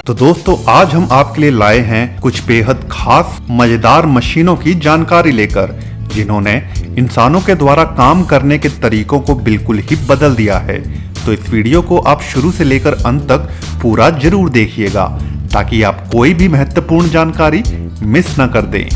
तो दोस्तों आज हम आपके लिए लाए हैं कुछ बेहद खास मजेदार मशीनों की जानकारी लेकर, जिन्होंने इंसानों के द्वारा काम करने के तरीकों को बिल्कुल ही बदल दिया है। तो इस वीडियो को आप शुरू से लेकर अंत तक पूरा जरूर देखिएगा ताकि आप कोई भी महत्वपूर्ण जानकारी मिस न कर दें।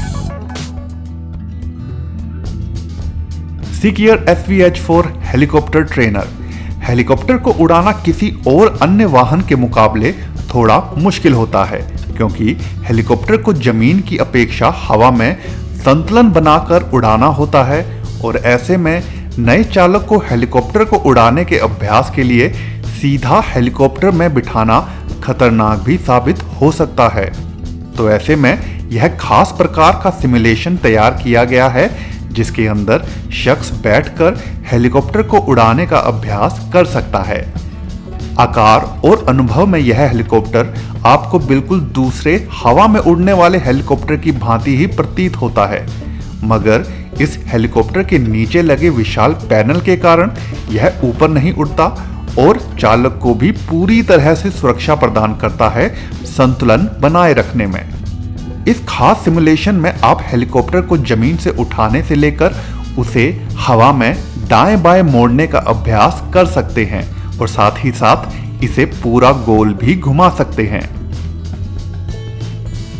Secure SVH-4 helicopter trainer. Helicopter को उड़ाना किसी और अन्य वाहन के मुकाबले थोड़ा मुश्किल होता है, क्योंकि हेलीकॉप्टर को जमीन की अपेक्षा हवा में संतुलन बनाकर उड़ाना होता है और ऐसे में नए चालक को हेलीकॉप्टर को उड़ाने के अभ्यास के लिए सीधा हेलीकॉप्टर में बिठाना खतरनाक भी साबित हो सकता है। तो ऐसे में यह खास प्रकार का सिमुलेशन तैयार किया गया है जिसके अंदर शख्स बैठकर हेलीकॉप्टर को उड़ाने का अभ्यास कर सकता है। आकार और अनुभव में यह हेलीकॉप्टर आपको बिल्कुल दूसरे हवा में उड़ने वाले हेलीकॉप्टर की भांति ही प्रतीत होता है, मगर इस हेलीकॉप्टर के नीचे लगे विशाल पैनल के कारण यह ऊपर नहीं उड़ता और चालक को भी पूरी तरह से सुरक्षा प्रदान करता है संतुलन बनाए रखने में। इस खास सिमुलेशन में आप हेलीकॉप्टर को जमीन से उठाने से लेकर उसे हवा में दाएं बाएं मोड़ने का अभ्यास कर सकते हैं और साथ ही साथ इसे पूरा गोल भी घुमा सकते हैं।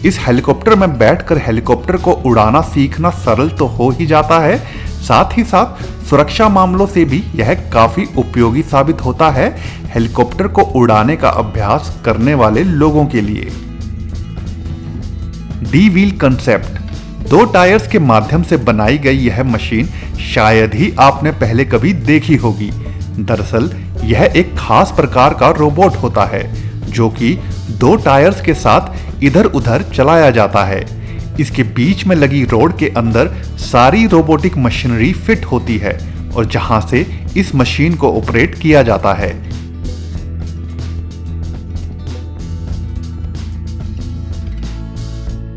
इस हेलीकॉप्टर में बैठकर हेलीकॉप्टर को उड़ाना सीखना सरल तो हो ही जाता है, साथ ही साथ सुरक्षा मामलों से भी यह काफी उपयोगी साबित होता है हेलीकॉप्टर को उड़ाने का अभ्यास करने वाले लोगों के लिए। D wheel concept. 2 टायर्स के माध्यम से बनाई गई यह मशीन शायद ही आपने पहले कभी देखी होगी। दरअसल यह एक खास प्रकार का रोबोट होता है जो कि 2 टायर्स के साथ इधर उधर चलाया जाता है। इसके बीच में लगी रोड के अंदर सारी रोबोटिक मशीनरी फिट होती है और जहां से इस मशीन को ऑपरेट किया जाता है।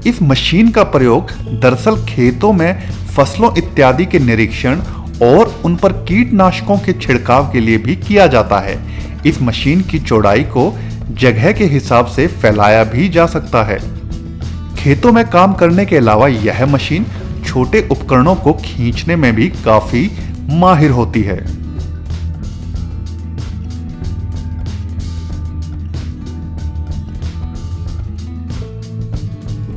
इस मशीन का प्रयोग दरअसल खेतों में फसलों इत्यादि के निरीक्षण और उन पर कीटनाशकों के छिड़काव के लिए भी किया जाता है। इस मशीन की चौड़ाई को जगह के हिसाब से फैलाया भी जा सकता है। खेतों में काम करने के अलावा यह मशीन छोटे उपकरणों को खींचने में भी काफी माहिर होती है।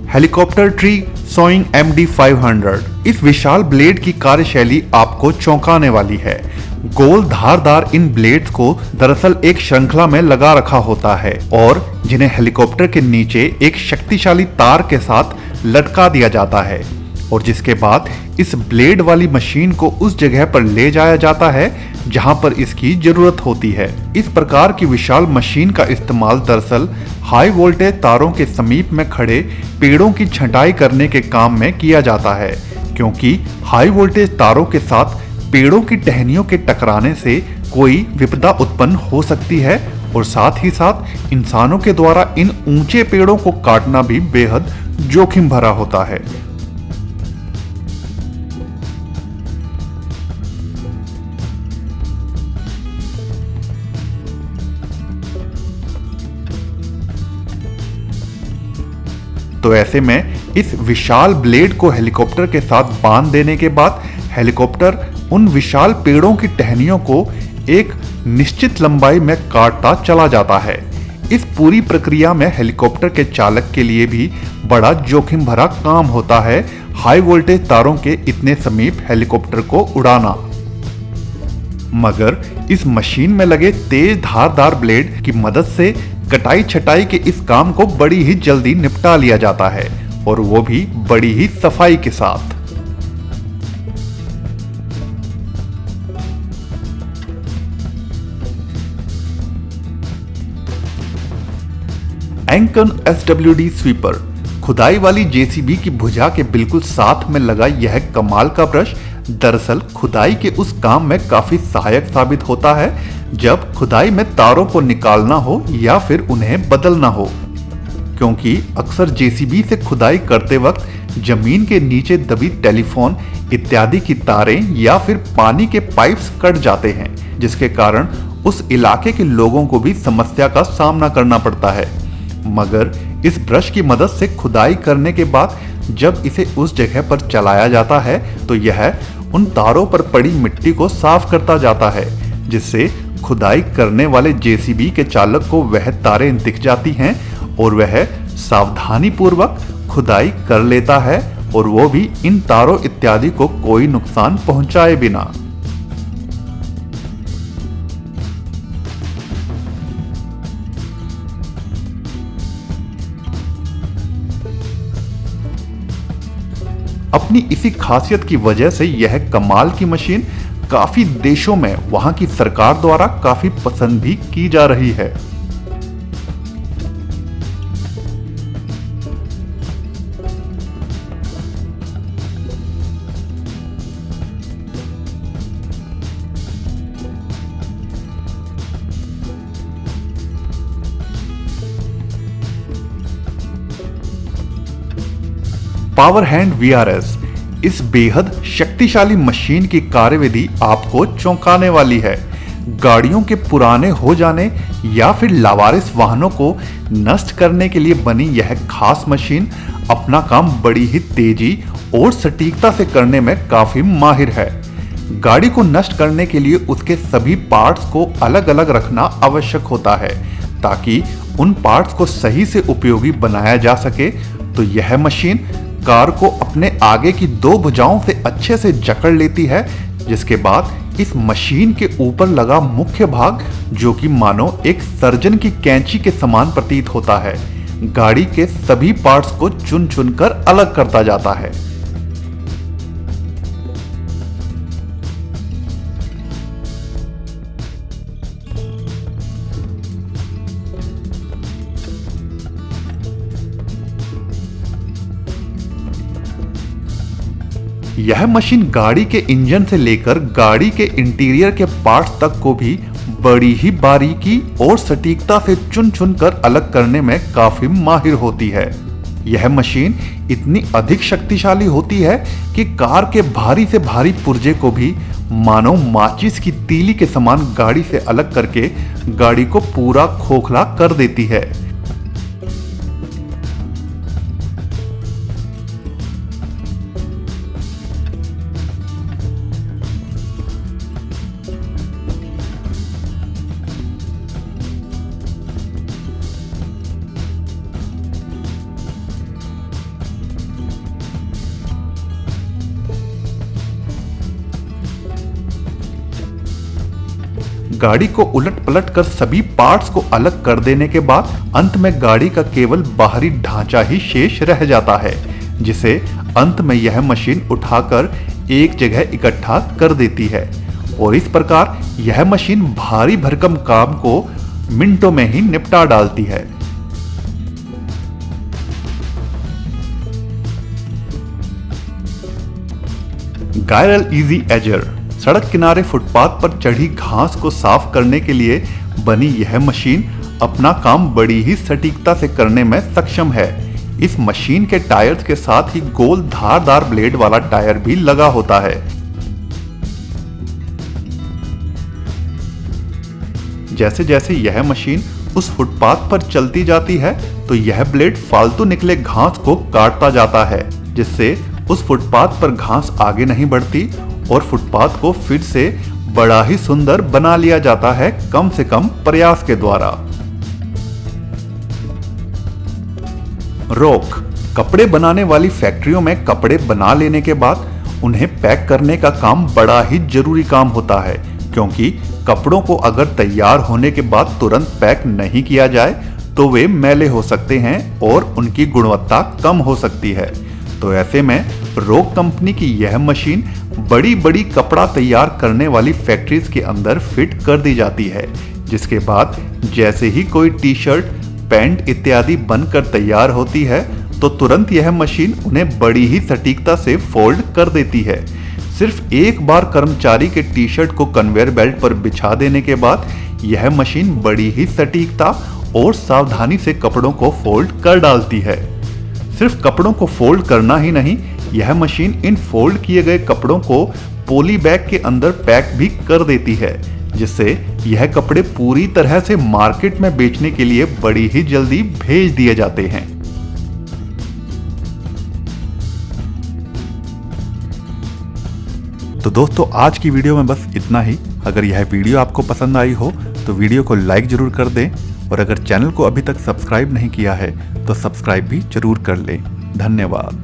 Helicopter tree sowing MD-500। इस विशाल ब्लेड की कार्यशैली आपको चौंकाने वाली है। गोल धारदार इन ब्लेड्स को दरअसल एक श्रृंखला में लगा रखा होता है और जिन्हें हेलीकॉप्टर के नीचे एक शक्तिशाली तार के साथ लटका दिया जाता है और जिसके बाद इस ब्लेड वाली मशीन को उस जगह पर ले जाया जाता है जहां पर इसकी जरूरत होती है। इस प्रकार की विशाल मशीन का इस्तेमाल दरअसल हाई वोल्टेज तारों के समीप में खड़े पेड़ों की छंटाई करने के काम में किया जाता है, क्योंकि हाई वोल्टेज तारों के साथ पेड़ों की टहनियों के टकराने से कोई विपदा उत्पन्न हो सकती है और साथ ही साथ इंसानों के द्वारा इन ऊंचे पेड़ों को काटना भी बेहद जोखिम भरा होता है। तो ऐसे में इस विशाल ब्लेड को हेलीकॉप्टर के साथ बांध देने के बाद हेलीकॉप्टर उन विशाल पेड़ों की टहनियों को एक निश्चित लंबाई में काटता चला जाता है। इस पूरी प्रक्रिया में हेलीकॉप्टर के चालक के लिए भी बड़ा जोखिम भरा काम होता है हाई वोल्टेज तारों के इतने समीप हेलीकॉप्टर को उड़ाना। मगर इस मशीन में लगे तेज धारदार ब्लेड की मदद से कटाई छटाई के इस काम को बड़ी ही जल्दी निपटा लिया जाता है और वो भी बड़ी ही सफाई के साथ। एंकन SWD स्वीपर। खुदाई वाली JCB की भुजा के बिल्कुल साथ में लगा यह कमाल का ब्रश दरअसल खुदाई के उस काम में काफी सहायक साबित होता है जब खुदाई में तारों को निकालना हो या फिर उन्हें बदलना हो, क्योंकि अक्सर JCB से खुदाई करते वक्त जमीन के नीचे दबी टेलीफोन इत्यादि की तारें या फिर पानी के पाइप्स कट जाते हैं, जिसके कारण उस इलाके के लोगों को भी समस्या का सामना करना पड़ता है। मगर इस ब्रश की मदद से खुदाई करने के बाद जब इसे उस जगह पर चलाया जाता है तो यह उन तारों पर पड़ी मिट्टी को साफ करता जाता है, जिससे खुदाई करने वाले जेसीबी के चालक को वह तारें दिख जाती हैं और वह सावधानी पूर्वक खुदाई कर लेता है, और वो भी इन तारों इत्यादि को कोई नुकसान पहुंचाए बिना। अपनी इसी खासियत की वजह से यह कमाल की मशीन काफी देशों में वहां की सरकार द्वारा काफी पसंद भी की जा रही है। पावर हैंड वीआरएस, इस बेहद शक्तिशाली मशीन की कार्यविधि आपको चौंकाने वाली है। गाड़ियों के पुराने हो जाने या फिर लावारिस वाहनों को नष्ट करने के लिए बनी यह खास मशीन अपना काम बड़ी ही तेजी और सटीकता से करने में काफी माहिर है। गाड़ी को नष्ट करने के लिए उसके सभी पार्ट्स को अलग अलग रखना आवश्यक होता है ताकि उन पार्ट्स को सही से उपयोगी बनाया जा सके। तो यह मशीन कार को अपने आगे की दो भुजाओं से अच्छे से जकड़ लेती है, जिसके बाद इस मशीन के ऊपर लगा मुख्य भाग, जो कि मानो एक सर्जन की कैंची के समान प्रतीत होता है, गाड़ी के सभी पार्ट्स को चुन चुनकर अलग करता जाता है। यह मशीन गाड़ी के इंजन से लेकर गाड़ी के इंटीरियर के पार्ट्स तक को भी बड़ी ही बारीकी और सटीकता से चुन चुन कर अलग करने में काफी माहिर होती है। यह मशीन इतनी अधिक शक्तिशाली होती है कि कार के भारी से भारी पुर्जे को भी मानो माचिस की तीली के समान गाड़ी से अलग करके गाड़ी को पूरा खोखला कर देती है। गाड़ी को उलट पलट कर सभी पार्ट्स को अलग कर देने के बाद अंत में गाड़ी का केवल बाहरी ढांचा ही शेष रह जाता है, जिसे अंत में यह मशीन उठाकर एक जगह इकट्ठा कर देती है। और इस प्रकार यह मशीन भारी भरकम काम को मिनटों में ही निपटा डालती है। गायरल इजी एजर, सड़क किनारे फुटपाथ पर चढ़ी घास को साफ करने के लिए बनी यह मशीन अपना काम बड़ी ही सटीकता से करने में सक्षम है। इस मशीन के टायर्स के साथ ही गोल धारदार ब्लेड वाला टायर भी लगा होता है। जैसे जैसे यह मशीन उस फुटपाथ पर चलती जाती है तो यह ब्लेड फालतू निकले घास को काटता जाता है, जिससे उस फुटपाथ पर घास आगे नहीं बढ़ती और फुटपाथ को फिर से बड़ा ही सुंदर बना लिया जाता है, कम से कम प्रयास के द्वारा। रोक, कपड़े बनाने वाली फैक्ट्रियों में कपड़े बना लेने के बाद उन्हें पैक करने का काम बड़ा ही जरूरी काम होता है, क्योंकि कपड़ों को अगर तैयार होने के बाद तुरंत पैक नहीं किया जाए तो वे मैले हो सकते हैं और उनकी गुणवत्ता कम हो सकती है। तो ऐसे में रोक कंपनी की यह मशीन बड़ी बड़ी कपड़ा तैयार करने वाली फैक्ट्रीज के अंदर फिट कर दी जाती है, जिसके बाद जैसे ही कोई टी शर्ट, पैंट इत्यादि बनकर तैयार होती है तो तुरंत यह मशीन उन्हें बड़ी ही सटीकता से फोल्ड कर देती है। सिर्फ एक बार कर्मचारी के टी शर्ट को कन्वेयर बेल्ट पर बिछा देने के बाद यह मशीन बड़ी ही सटीकता और सावधानी से कपड़ों को फोल्ड कर डालती है। सिर्फ कपड़ों को फोल्ड करना ही नहीं, यह मशीन इन फोल्ड किए गए कपड़ों को पॉली बैग के अंदर पैक भी कर देती है, जिससे यह कपड़े पूरी तरह से मार्केट में बेचने के लिए बड़ी ही जल्दी भेज दिए जाते हैं। तो दोस्तों आज की वीडियो में बस इतना ही। अगर यह वीडियो आपको पसंद आई हो तो वीडियो को लाइक जरूर कर दें और अगर चैनल को अभी तक सब्सक्राइब नहीं किया है तो सब्सक्राइब भी जरूर कर लें। धन्यवाद।